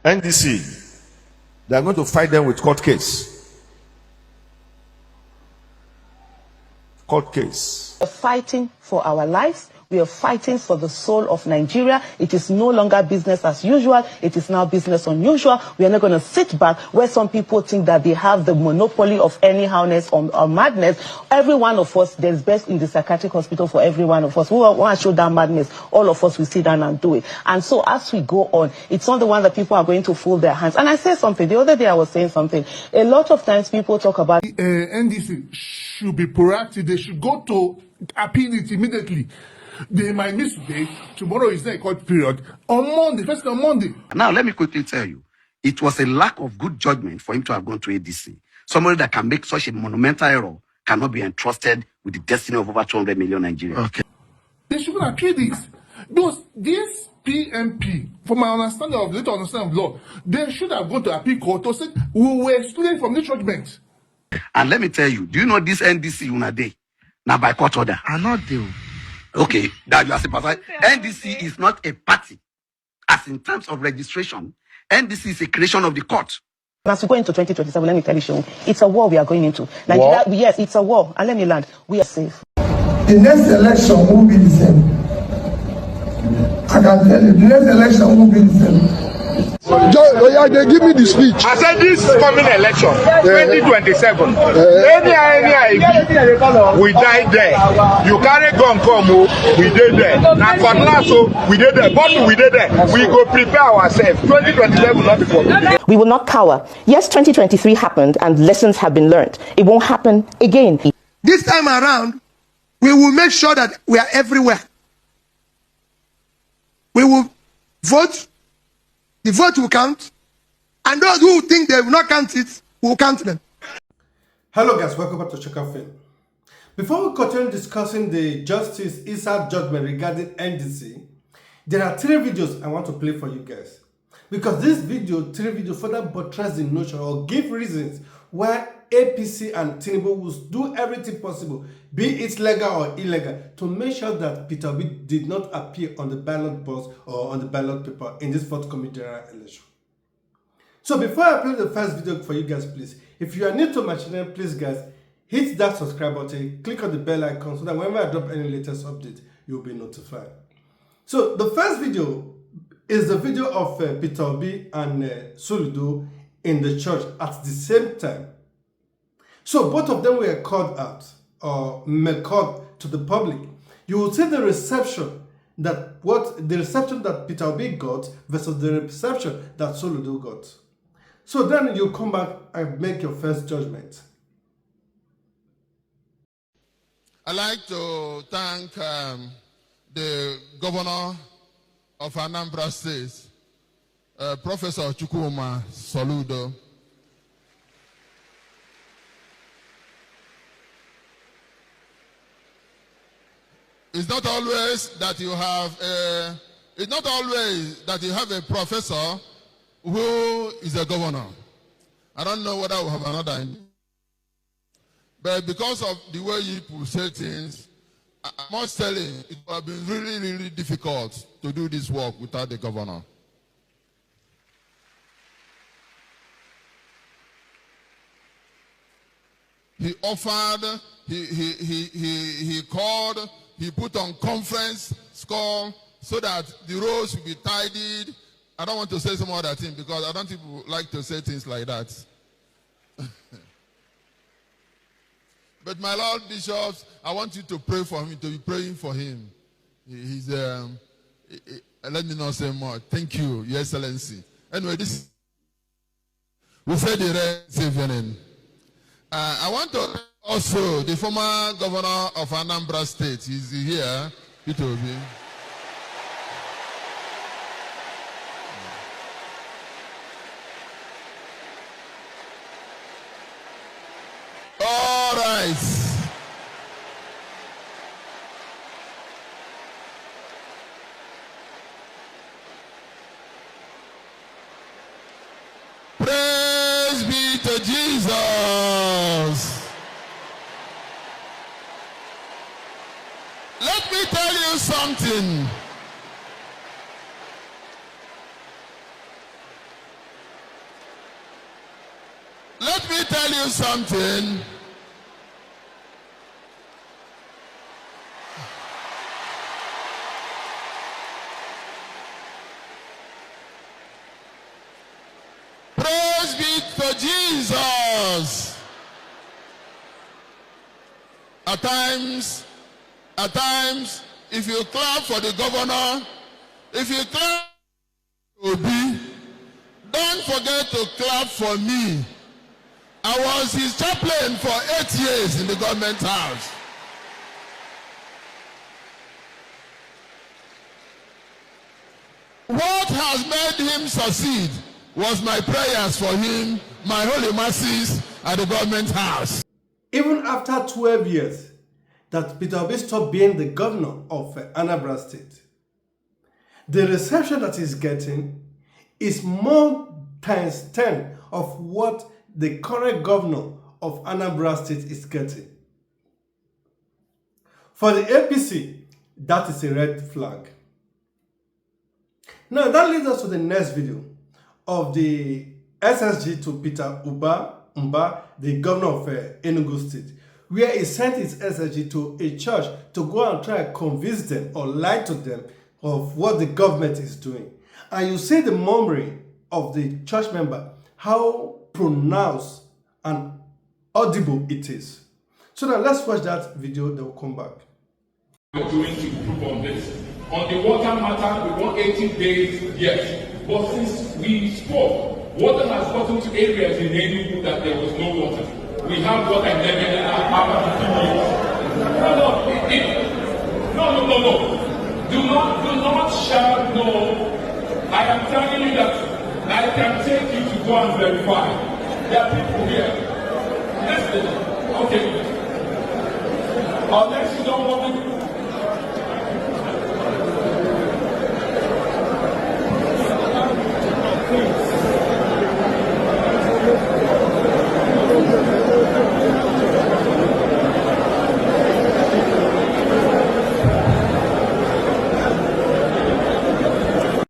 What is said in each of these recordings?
NDC, they are going to fight them with court case. Court case. We're fighting for our lives. We are fighting for the soul of Nigeria. It is no longer business as usual. It is now business unusual. We are not going to sit back where some people think that they have the monopoly of anyhowness or madness. Every one of us, there's best in the psychiatric hospital for every one of us. We want to show that madness. All of us will sit down and do it. And so as we go on, it's not the one that people are going to fold their hands. And I said something. The other day I was saying something. A lot of times people talk about... NDC should be proactive. They should go to appeal it immediately. They might miss today. Tomorrow is not a court period. On Monday, first on Monday. Now, let me quickly tell you, it was a lack of good judgment for him to have gone to ADC. Somebody that can make such a monumental error cannot be entrusted with the destiny of over 200 million Nigerians. Okay. They shouldn't appeal this. Because this PMP, from my understanding of little understanding of law, they should have gone to appeal court to say, we were excluded from this judgment. And let me tell you, do you know this NDC una day? Now by court order. I not do. Okay, that you are sympathizing. NDC is not a party. As in terms of registration, NDC is a creation of the court. As we go into 2027, let me tell you, Seun, it's a war we are going into. Nigeria, yes, it's a war. And let me land. We are safe. The next election will be the same. I can tell you, the next election will be the same. They give me the speech. I said this coming election, 2027. Any we die there. You carry gun come, we did there. Now cutlass, we did there. Bottle, we did there. We go prepare ourselves. 2027 not before. We will not cower. Yes, 2023 happened and lessons have been learned. It won't happen again. This time around, we will make sure that we are everywhere. We will vote. The vote will count, and those who think they will not count it, will count them. Hello guys, welcome back to Jega Film. Before we continue discussing the Justice Issa judgment regarding NDC, there are 3 videos I want to play for you guys. Because this video, 3 videos further buttress the notion or give reasons why APC and Tinubu will do everything possible, be it legal or illegal, to make sure that Peter Obi did not appear on the ballot box or on the ballot paper in this forthcoming general election. So before I play the first video for you guys, please, if you are new to my channel, please guys, hit that subscribe button, click on the bell icon so that whenever I drop any latest update, you'll be notified. So the first video is the video of Peter Obi and Soludo in the church at the same time. So both of them were called out or called to the public. You will see the reception that Peter Obi got versus the reception that Soludo got. So then you come back and make your first judgment. I'd like to thank the governor of Anambra State, Professor Chukwuma Soludo. It's not always that you have a professor who is a governor. I don't know whether we have another. But because of the way you people say things, I must tell you, it would have been really, really difficult to do this work without the governor. He offered, he called, he put on conference call so that the roads will be tidied. I don't want to say some other thing because I don't think people like to say things like that. But my Lord Bishops, I want you to pray for him, to be praying for him. Let me not say more. Thank you, Your Excellency. Anyway, we said the rest evening. I want to also, the former governor of Anambra State is here, Peter Obi. All right. Praise be to Jesus. Let me tell you something. let me tell you something. Praise be to Jesus. At times, if you clap for the governor, if you clap for Obi, don't forget to clap for me. I was his chaplain for 8 years in the government house. What has made him succeed was my prayers for him, my holy masses at the government house. Even after 12 years that Peter Obi stopped being the governor of Anambra State, the reception that he's getting is more times 10 of what the current governor of Anambra State is getting. For the APC, that is a red flag. Now that leads us to the next video of the SSG to Peter Mba, the governor of Enugu State, where he sent his SSG to a church to go and try and convince them or lie to them of what the government is doing. And you see the murmuring of the church member, how pronounced and audible it is. So now let's watch that video, then we'll come back. We're doing to improve on this. On the water matter, we want 18 days, yes. But since we spoke, water has gotten to areas in Enugu that there was no water. We have water in Yemen after 15 years. No. Do not shout no. I am telling you that I can take you to go and verify. There are people here. Listen. Okay. Unless you don't want to.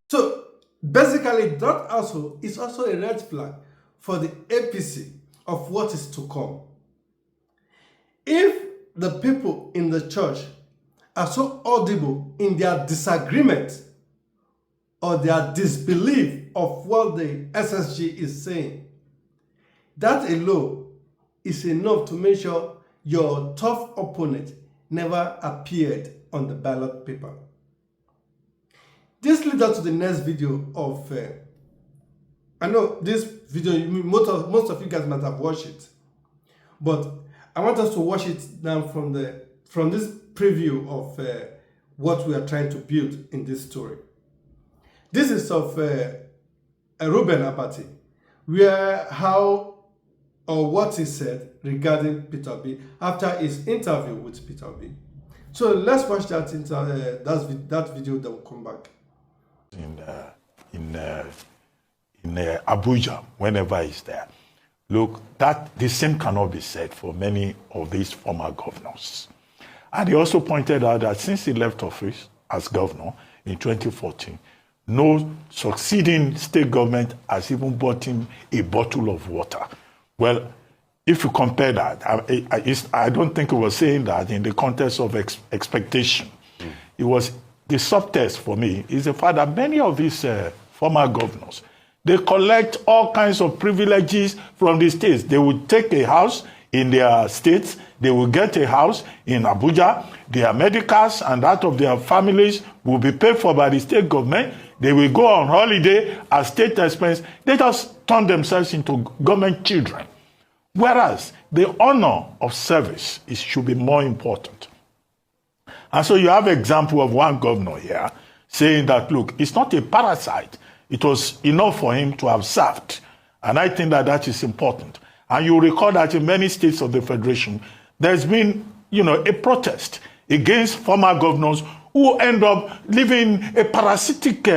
So basically that also is also a red flag for the APC of what is to come. If the people in the church are so audible in their disagreement or their disbelief of what the SSG is saying, that alone is enough to make sure your tough opponent never appeared on the ballot paper. This leads us to the next video of, I know this video, most of you guys might have watched it, but I want us to watch it now from this preview of what we are trying to build in this story. This is of Ruben Abati, where what he said regarding Peter Obi after his interview with Peter Obi. So let's watch that video, then we'll come back. In Abuja, whenever he's there. Look, the same cannot be said for many of these former governors. And he also pointed out that since he left office as governor in 2014, no succeeding state government has even bought him a bottle of water. Well, if you compare that, I don't think he was saying that in the context of expectation. It was the subtext for me is the fact that many of these former governors, they collect all kinds of privileges from the states. They would take a house in their states, they will get a house in Abuja, their medicals and that of their families will be paid for by the state government. They will go on holiday at state expense. They just turn themselves into government children. Whereas the honor of service should be more important. And so you have an example of one governor here saying that, look, it's not a parasite. It was enough for him to have served. And I think that is important. And you recall that in many states of the Federation, there's been, a protest against former governors who end up living a parasitic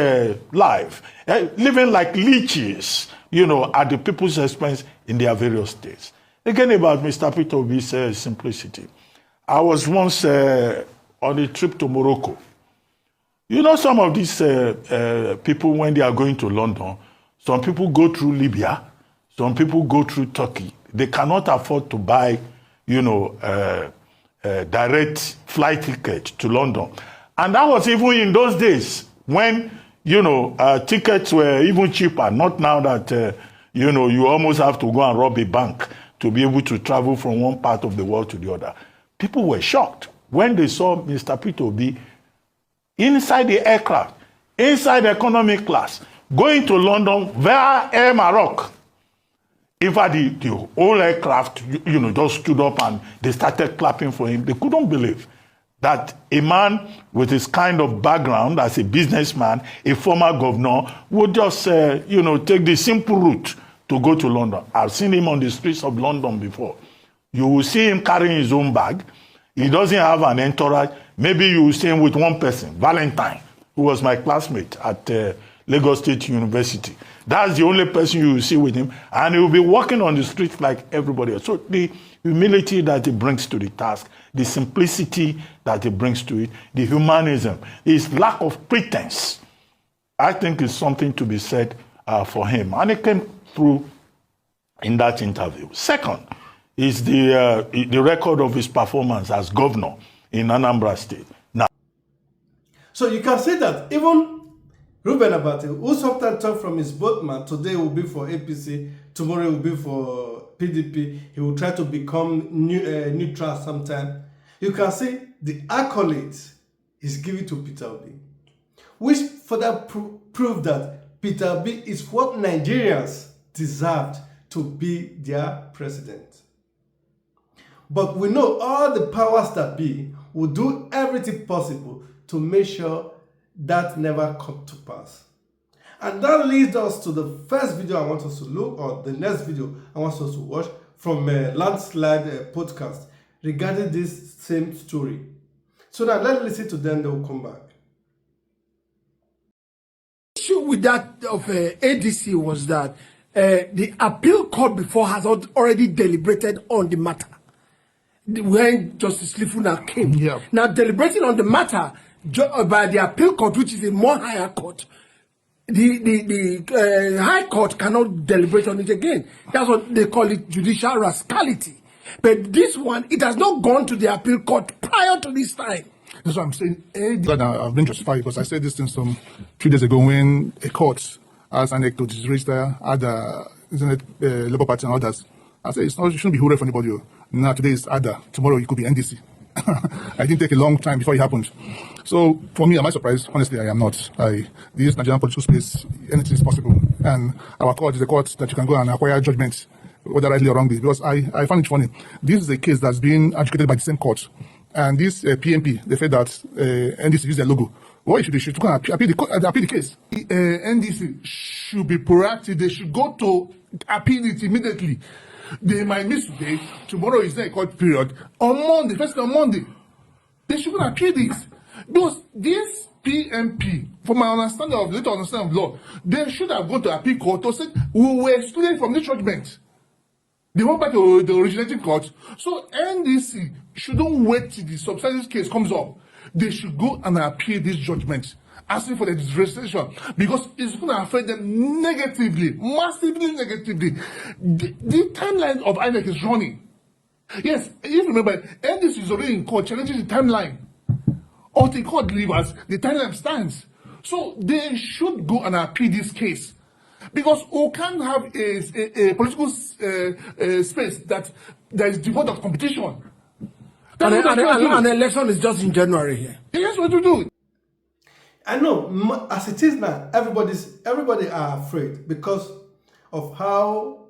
life, living like leeches, at the people's expense in their various states. Again, about Mr. Peter Obi's simplicity. I was once on a trip to Morocco. Some of these people, when they are going to London, some people go through Libya, some people go through Turkey, They cannot afford to buy, direct flight ticket to London. And that was even in those days when, tickets were even cheaper. Not now that, you almost have to go and rob a bank to be able to travel from one part of the world to the other. People were shocked when they saw Mr. Peter Obi inside the aircraft, inside economy class, going to London via Air Maroc. In fact, the whole aircraft, just stood up and they started clapping for him. They couldn't believe that a man with his kind of background as a businessman, a former governor, would just, take the simple route to go to London. I've seen him on the streets of London before. You will see him carrying his own bag. He doesn't have an entourage. Maybe you will see him with one person, Valentine, who was my classmate at Lagos State University. That's the only person you will see with him. And he will be walking on the streets like everybody else. So the humility that he brings to the task, the simplicity that he brings to it, the humanism, his lack of pretense, I think is something to be said for him. And it came through in that interview. Second is the record of his performance as governor in Anambra State. Now, so you can see that even Ruben Abati, who sometimes talk from his boatman, today will be for APC, tomorrow will be for PDP, he will try to become neutral sometime. You can see the accolades he's giving to Peter Obi, which further prove that Peter Obi is what Nigerians deserved to be their president. But we know all the powers that be will do everything possible to make sure that never come to pass. And that leads us to the first video I want us to look, or the next video I want us to watch from Landslide podcast regarding this same story. So now let's listen to them, then we'll come back. The issue with that of ADC was that the appeal court before has already deliberated on the matter when Justice Lifuna came. Yeah. Now, deliberating on the matter by the appeal court, which is a more higher court, the high court cannot deliberate on it again. That's what they call it, judicial rascality. But this one, it has not gone to the appeal court prior to this time. That's what I'm saying. I've been justified because I said this thing some 2 days ago when a court as an to register other Labour Party and others. I said it shouldn't be hurry for anybody. Now today is ADA, tomorrow it could be NDC. I didn't take a long time before it happened. So for me, am I surprised? Honestly, I am not. This Nigerian political space, anything is possible. And our court is a court that you can go and acquire judgment, whether rightly or wrongly. Because I find it funny. This is a case that's been adjudicated by the same court. And this PMP, they said that NDC use their logo. What they should appeal the case. NDC should be proactive. They should go to appeal it immediately. They might miss today. Tomorrow is not a court period. On Monday, first on Monday, they shouldn't appeal this. Because this PMP, from my understanding of later understanding of law, they should have gone to appeal court to say we were excluded from this judgment. They went back to the originating court. So NDC shouldn't wait till the substantive case comes up. They should go and appeal this judgment, asking for the registration, because it's going to affect them negatively, massively negatively. The timeline of INEC is running. Yes, if you remember, NDC is already in court challenging the timeline. Or the court delivers, the timeline stands. So they should go and appeal this case. Because we can't have a political space that is devoid of competition. An election is just in January here. Here's what to do. I know, as it is now, everybody are afraid because of how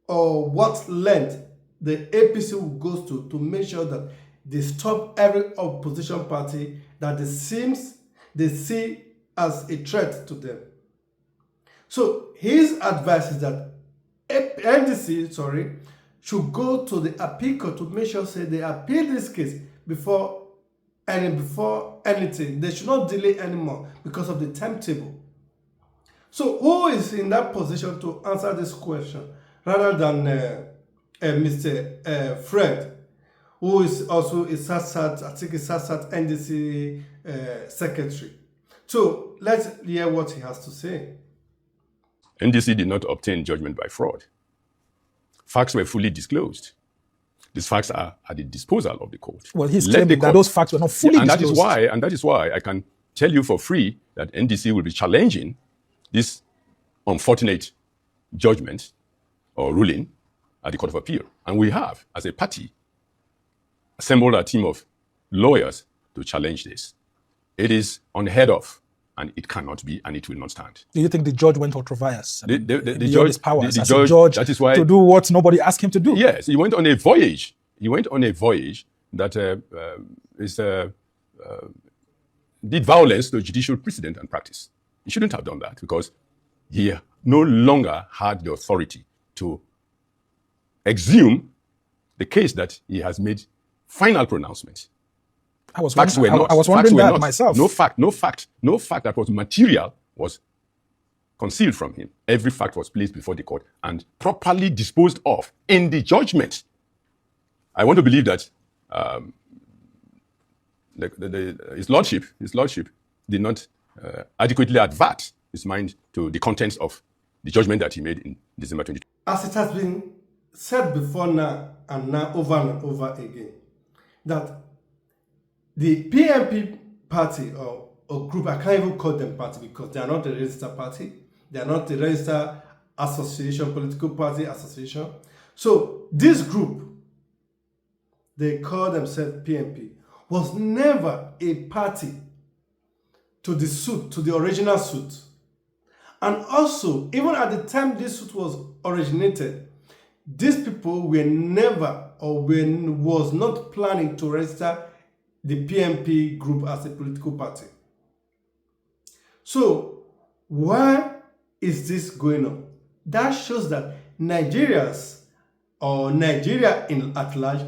or what length the APC will go to make sure that they stop every opposition party that they see as a threat to them. So his advice is that NDC, should go to the appeal court to make sure they appeal this case before anything. They should not delay anymore because of the timetable. So who is in that position to answer this question rather than Mr. Fred, who is also a SASAT, I think a SASAT NDC secretary. So let's hear what he has to say. NDC did not obtain judgment by fraud. facts were fully disclosed. These facts are at the disposal of the court. Well, he's claiming that those facts were not fully disclosed. That is why I can tell you for free that NDC will be challenging this unfortunate judgment or ruling at the Court of Appeal. And we have, as a party, assembled a team of lawyers to challenge this. It is unheard of, and it cannot be, and it will not stand. Do you think the judge went ultra vires? The judge, his powers as a judge, that is why, to do what nobody asked him to do? Yes, he went on a voyage. He went on a voyage that did violence to judicial precedent and practice. He shouldn't have done that because he no longer had the authority to exhume the case that he has made final pronouncement. I was wondering that myself. No fact that was material was concealed from him. Every fact was placed before the court and properly disposed of in the judgment. I want to believe that his lordship did not adequately advert his mind to the contents of the judgment that he made in December 2020. As it has been said before now and over again, that the PNP party or group, I can't even call them party because they are not a registered party. They are not a registered association, political party association. So this group, they call themselves PNP, was never a party to the suit, to the original suit. And also, even at the time this suit was originated, these people were never was not planning to register the PNP group as a political party. So, why is this going on? That shows that Nigerians, or Nigeria at large,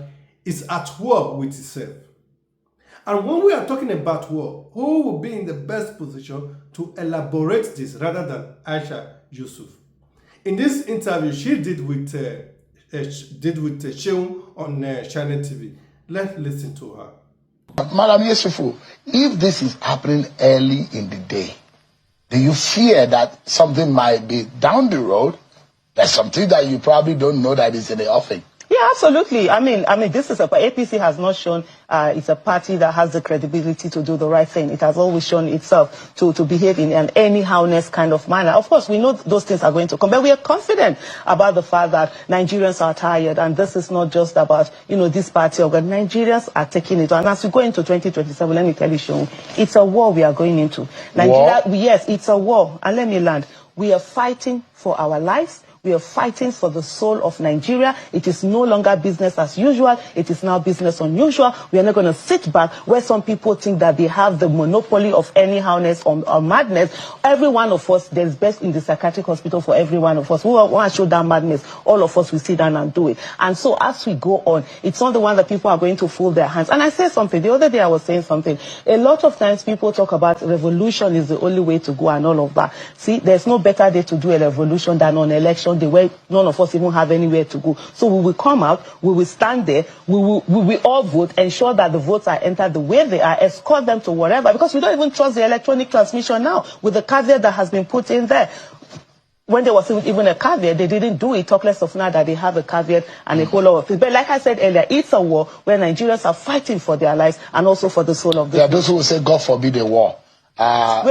is at war with itself. And when we are talking about war, who will be in the best position to elaborate this rather than Aisha Yesufu? In this interview she did with Sheung on Channel TV. Let's listen to her. Madam Yesufu, if this is happening early in the day, do you fear that something might be down the road? There's something that you probably don't know that is in the offing. Yeah, absolutely. I mean, this is APC has not shown it's a party that has the credibility to do the right thing. It has always shown itself to behave in an anyhowness kind of manner. Of course, we know those things are going to come, but we are confident about the fact that Nigerians are tired, and this is not just about, this party, but Nigerians are taking it. And as we go into 2027, let me tell you, Sean, it's a war we are going into. Nigeria, yes, it's a war. And let me land. We are fighting for our lives. We are fighting for the soul of Nigeria. It is no longer business as usual. It is now business unusual. We are not going to sit back where some people think that they have the monopoly of anyhowness or madness. Every one of us, there's best in the psychiatric hospital for every one of us. We want to show that madness. All of us will sit down and do it. And so as we go on, it's not the one that people are going to fold their hands. And I say something. The other day I was saying something. A lot of times people talk about revolution is the only way to go and all of that. See, there's no better day to do a revolution than on election day where none of us even have anywhere to go. So we will come out, we will stand there, we will all vote, ensure that the votes are entered the way they are, escort them to whatever, because we don't even trust the electronic transmission now with the caveat that has been put in there. When there was even a caveat, they didn't do it, talk less of now that they have a caveat and a whole lot of things. But like I said earlier, it's a war where Nigerians are fighting for their lives and also for the soul of the There are those who will say, God forbid a war. We're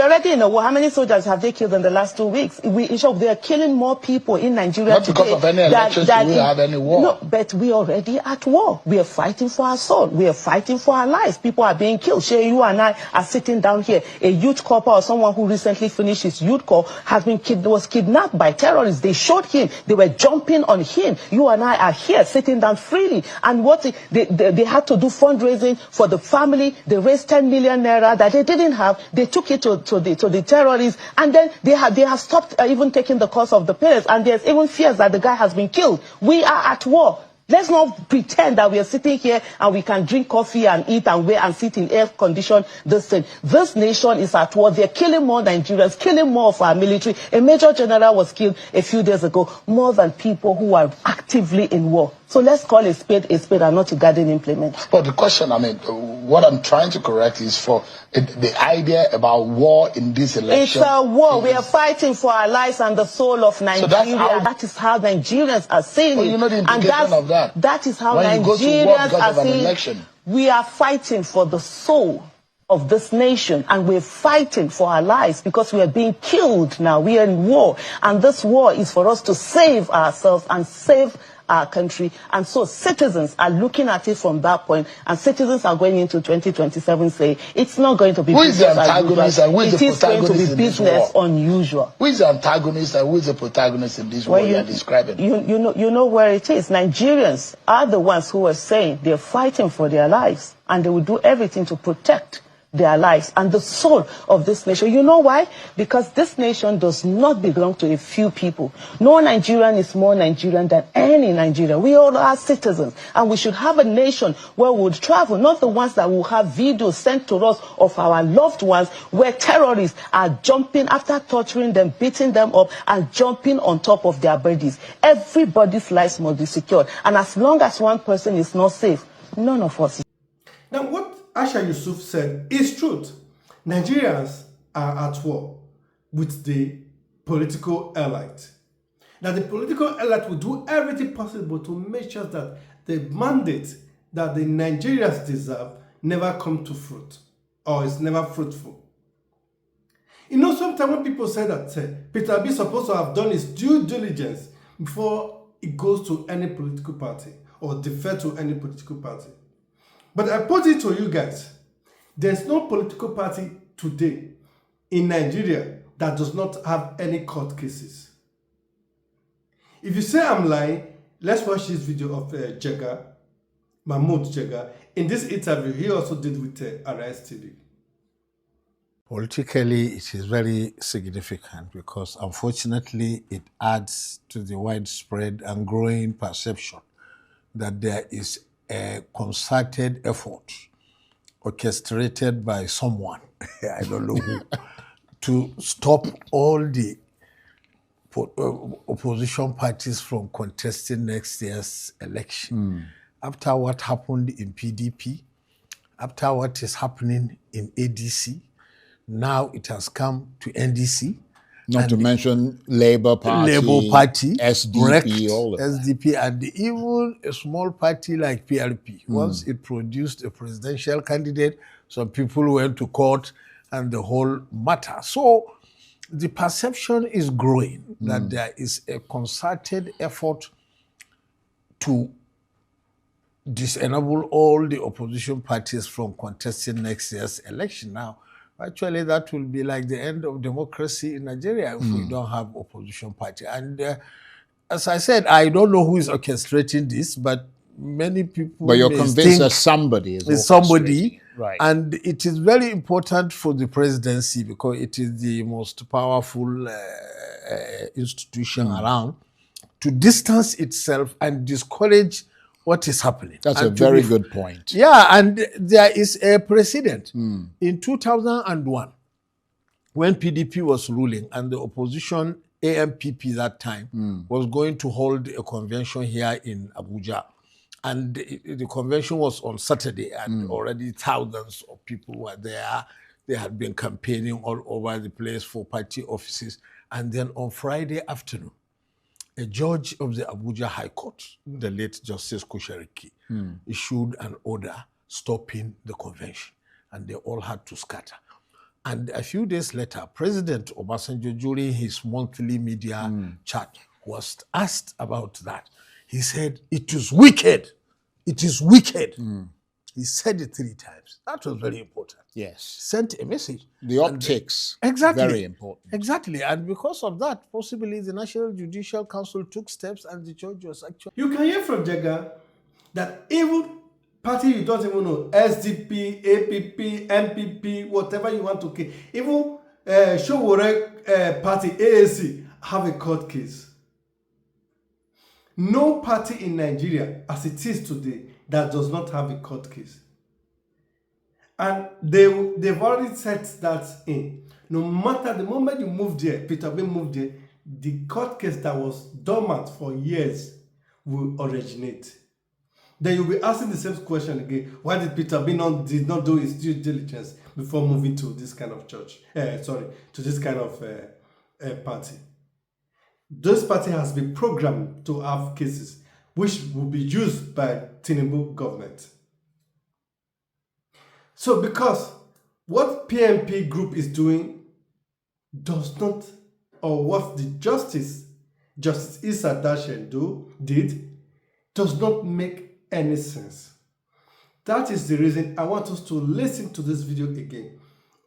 already in a war. How many soldiers have they killed in the last 2 weeks? In short, they are killing more people in Nigeria Not because of any elections, we have any war. No, but we are already at war. We are fighting for our soul. We are fighting for our lives. People are being killed. Shay, you and I are sitting down here. A youth corps or someone who recently finished his youth corps was kidnapped by terrorists. They shot him. They were jumping on him. You and I are here sitting down freely. And they had to do fundraising for the family. They raised 10 million naira that they didn't have. They took it to the terrorists, and then they have stopped even taking the cost of the parents, and there's even fears that the guy has been killed. We are at war. Let's not pretend that we are sitting here and we can drink coffee and eat and wait and sit in air-conditioned this thing. This nation is at war. They're killing more Nigerians, killing more of our military. A major general was killed a few days ago, more than people who are active actively in war. So let's call a spade and not a garden implement. But the question, what I'm trying to correct is for the idea about war in this election. It's a war. We are fighting for our lives and the soul of Nigeria. That is how Nigerians are seeing it. You know the implication of that. That is how when Nigerians are seeing it. We are fighting for the soul of this nation, and we're fighting for our lives because we are being killed now. We are in war, and this war is for us to save ourselves and save our country. And so citizens are looking at it from that point, and citizens are going into 2027 saying it's not going to be business as usual. It is going to be business unusual. Who is the antagonist and who is the protagonist in this war you are describing? You know where it is. Nigerians are the ones who are saying they're fighting for their lives, and they will do everything to protect their lives and the soul of this nation. You know why? Because this nation does not belong to a few people. No Nigerian is more Nigerian than any Nigerian. We all are citizens, and we should have a nation where we would travel, not the ones that will have videos sent to us of our loved ones where terrorists are jumping after torturing them, beating them up, and jumping on top of their bodies. Everybody's lives must be secured, and as long as one person is not safe, none of us is. Now, what Aisha Yesufu said is truth. Nigerians are at war with the political elite. Now, the political elite will do everything possible to make sure that the mandate that the Nigerians deserve never come to fruit, or is never fruitful. You know, sometimes when people say that Peter Obi is supposed to have done his due diligence before it goes to any political party or defer to any political party. But I put it to you guys, there's no political party today in Nigeria that does not have any court cases. If you say I'm lying, let's watch this video of Jega, Mahmoud Jega. In this interview, he also did with Arise TV. Politically, it is very significant because unfortunately it adds to the widespread and growing perception that there is a concerted effort orchestrated by someone, I don't know who, to stop all the opposition parties from contesting next year's election. After what happened in PDP, after what is happening in ADC, now it has come to NDC. Not to mention Labour Party, SDP, all of that. SDP, and even a small party like PRP. Once it produced a presidential candidate, some people went to court and the whole matter. So the perception is growing that there is a concerted effort to disable all the opposition parties from contesting next year's election. Now, actually, that will be like the end of democracy in Nigeria if we don't have opposition party. And as I said, I don't know who is orchestrating this, but many people. But you're convinced that somebody is somebody, right? And it is very important for the presidency because it is the most powerful institution around to distance itself and discourage what is happening. That's a very good point. Yeah, and there is a precedent. In 2001, when PDP was ruling and the opposition AMPP that time was going to hold a convention here in Abuja. And the convention was on Saturday and already thousands of people were there. They had been campaigning all over the place for party offices. And then on Friday afternoon, a judge of the Abuja High Court, the late Justice Kushariki, issued an order stopping the convention, and they all had to scatter. And a few days later, President Obasanjo, during his monthly media chat, was asked about that. He said, "It is wicked. It is wicked." He said it 3 times. That was very important. Yes. Sent a message. The optics, very important. Exactly. And because of that, possibly the National Judicial Council took steps and the judge was actually... You can hear from Jega that even party you don't even know, SDP, APP, MPP, whatever you want to call, even Showore party, AAC, have a court case. No party in Nigeria, as it is today, that does not have a court case. And they've already set that in. No matter the moment you move there, Peter Obi moved there, the court case that was dormant for years will originate. Then you'll be asking the same question again. Why did Peter B did not do his due diligence before moving to this kind of church? To this kind of party. This party has been programmed to have cases which will be used by Tinubu government. So because what PMP group is doing does not, or what the Justice Issa Dashen did, does not make any sense. That is the reason I want us to listen to this video again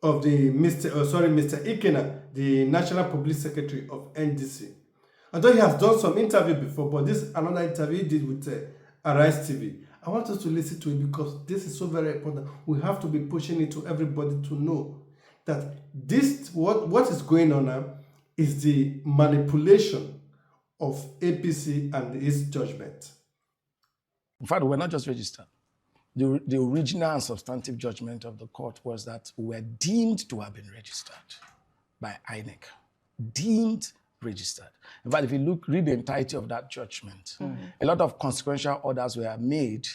of the Mr. Ikena, the National Public Secretary of NDC. Although he has done some interview before, but this is another interview he did with Arise TV. I want us to listen to it because this is so very important. We have to be pushing it to everybody to know that this, what is going on now is the manipulation of APC and its judgment. In fact, we're not just registered. The original and substantive judgment of the court was that we were deemed to have been registered by INEC. Deemed registered. In fact, if you read the entirety of that judgment, a lot of consequential orders were made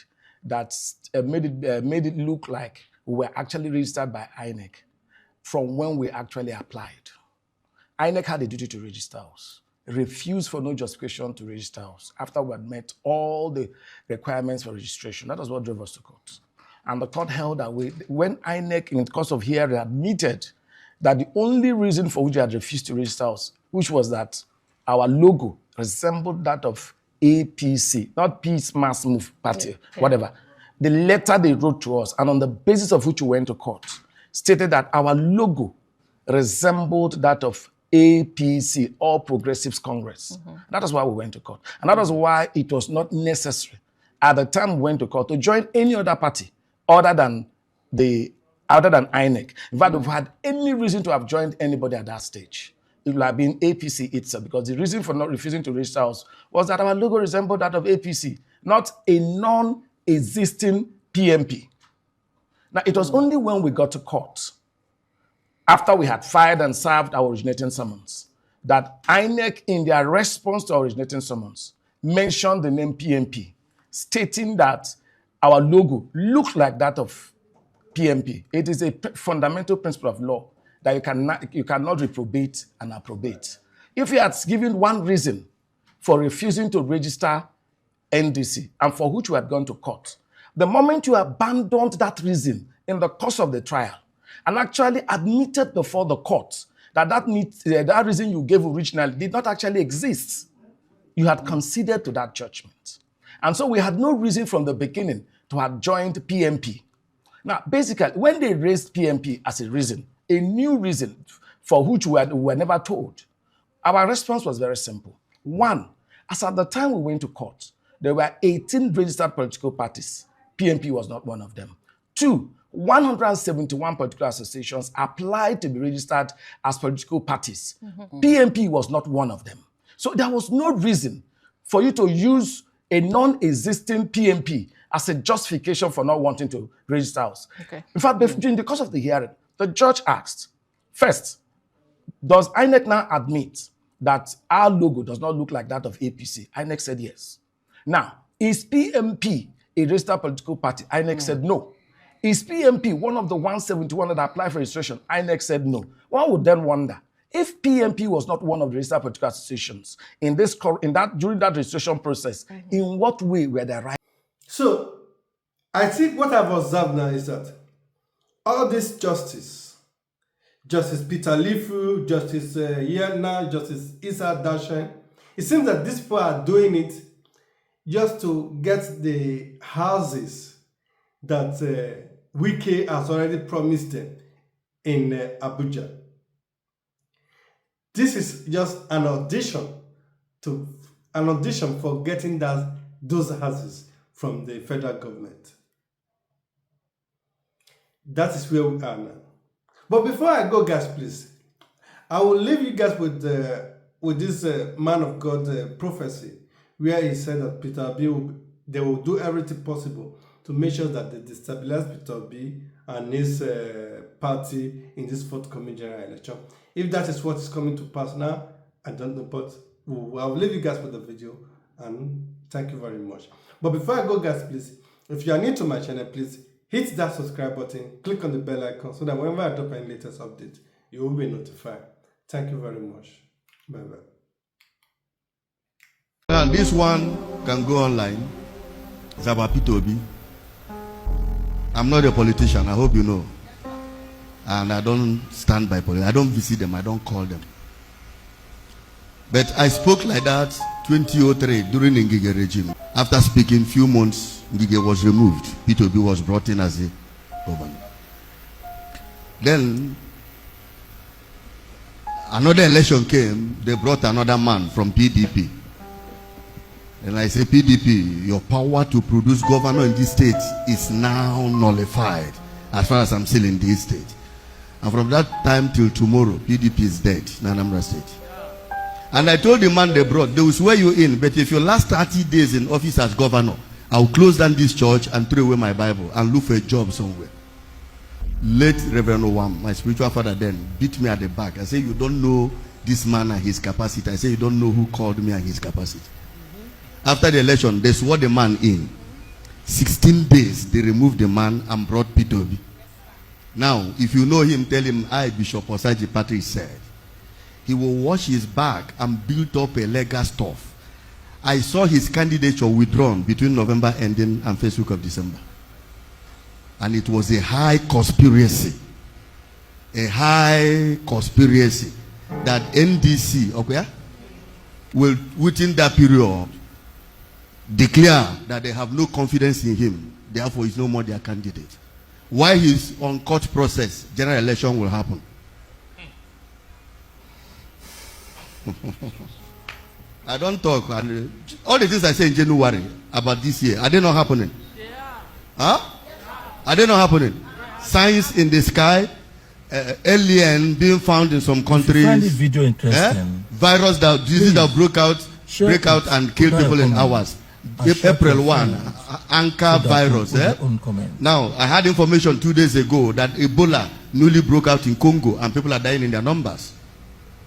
that made it look like we were actually registered by INEC from when we actually applied. INEC had a duty to register us, refused for no justification to register us after we had met all the requirements for registration. That was what drove us to court. And the court held that when INEC, in the course of hearing, admitted that the only reason for which they had refused to register us, which was that our logo resembled that of APC, not Peace Mass Move Party, whatever. The letter they wrote to us, and on the basis of which we went to court, stated that our logo resembled that of APC, All Progressives Congress. That is why we went to court. And that is why it was not necessary at the time we went to court to join any other party other than INEC. In fact, if we had any reason to have joined anybody at that stage, it would have been APC itself, because the reason for not refusing to register us was that our logo resembled that of APC, not a non-existing PMP. Now, it was only when we got to court, after we had filed and served our originating summons, that INEC, in their response to our originating summons, mentioned the name PMP, stating that our logo looked like that of PMP. It is a fundamental principle of law that you cannot reprobate and approbate. If you had given one reason for refusing to register NDC and for which you had gone to court, the moment you abandoned that reason in the course of the trial and actually admitted before the court that reason you gave originally did not actually exist, you had conceded to that judgment. And so we had no reason from the beginning to have joined PMP. Now, basically, when they raised PMP as a reason, a new reason for which we were never told, our response was very simple. One, as at the time we went to court, there were 18 registered political parties. PMP was not one of them. Two, 171 political associations applied to be registered as political parties. PMP was not one of them. So there was no reason for you to use a non-existing PMP as a justification for not wanting to register us. In fact, during the course of the hearing, the judge asked, first, does INEC now admit that our logo does not look like that of APC? INEC said yes. Now, is PMP a registered political party? INEC said no. Is PMP one of the 171 that applied for registration? INEC said no. One would then wonder, if PMP was not one of the registered political associations during that registration process, in what way were they right? So, I think what I've observed now is that all this Justice Peter Lifu, Justice Yena, Justice Issa Dashen, it seems that these people are doing it just to get the houses that Wike has already promised them in Abuja. This is just an audition for getting those houses from the federal government. That is where we are now. But before I go, guys, please, I will leave you guys with this man of God prophecy, where he said that Peter B, they will do everything possible to make sure that they destabilize Peter B and his party in this forthcoming general election. If that is what is coming to pass now, I don't know, but I will leave you guys with the video And thank you very much. But before I go, guys, please, if you are new to my channel, please hit that subscribe button, click on the bell icon so that whenever I drop any latest update, you will be notified. Thank you very much. Bye-bye. And this one can go online. It's about P2B. I'm not a politician, I hope you know. And I don't stand by politics. I don't visit them, I don't call them. But I spoke like that 2003 during the Ngige regime. After speaking few months, Ngige was removed. P2B was brought in as a governor. Then another election came, they brought another man from PDP. And I say, PDP, your power to produce governor in this state is now nullified as far as I'm still in this state. And from that time till tomorrow, PDP is dead in Anambra State. And I told the man they brought, they will swear you in, but if you last 30 days in office as governor, I'll close down this church and throw away my Bible and look for a job somewhere. Late Reverend Owam, my spiritual father then, beat me at the back. I said, you don't know this man and his capacity. I said, you don't know who called me and his capacity. After the election, they swore the man in. 16 days, they removed the man and brought P2B. Now, if you know him, tell him, I, Bishop Osaji Patrick, said, he will wash his back and build up a legal stuff. I saw his candidature withdrawn between November ending and first week of December. And it was a high conspiracy. A high conspiracy that NDC, okay, will, within that period, declare that they have no confidence in him. Therefore, he's no more their candidate. While he's on court process, general election will happen. I don't talk. And all the things I say in January about this year, are they not happening? Yeah. Huh? Are they not happening? Signs in the sky, alien being found in some countries. Find this video interesting. Virus that disease that break out and kill people in hours. April 1, Anchor virus. Now, I had information 2 days ago that Ebola newly broke out in Congo and people are dying in their numbers.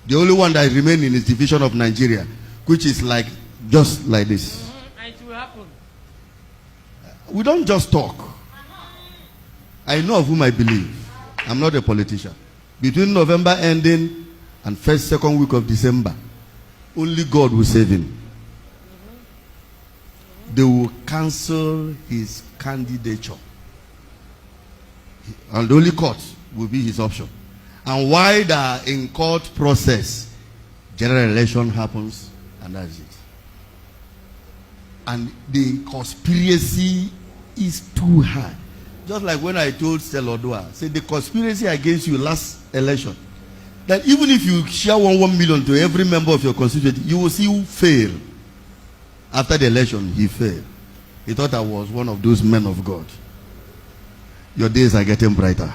The only one that remains in is division of Nigeria, which is like just like this. It will happen. We don't just talk. I know of whom I believe. I'm not a politician. Between November ending and first, second week of December, only God will save him. They will cancel his candidature. And the only court will be his option. And while they are in court process, general election happens, and that's it. And the conspiracy is too high. Just like when I told Stelodua, say the conspiracy against you last election, that even if you share 1 million to every member of your constituency, you will see who fail. After the election, he failed. He thought I was one of those men of God. Your days are getting brighter.